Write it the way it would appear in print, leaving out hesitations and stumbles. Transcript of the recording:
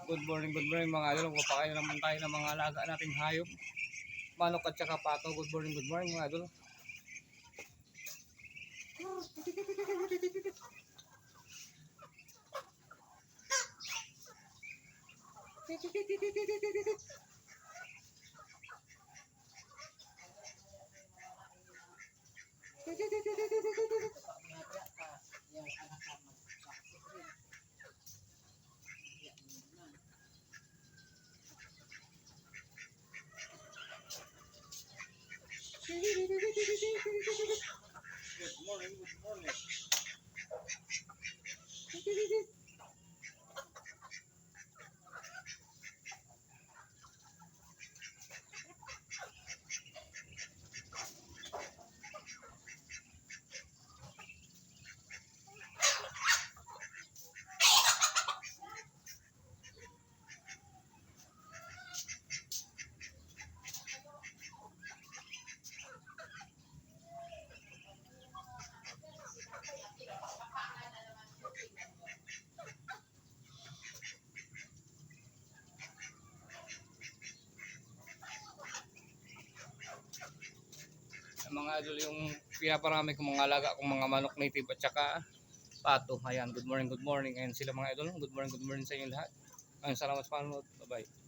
Good morning mga idol. Papakain na naman tayo ng mga alaga nating hayop. Manok at saka pato. Good morning mga idol. Good morning. Mga idol, yung pinaparami kong mga alaga kong mga manok native at saka pato. Ayan, good morning. Ayan sila mga idol. Good morning sa inyo lahat. Salamat sa panonood. Bye bye.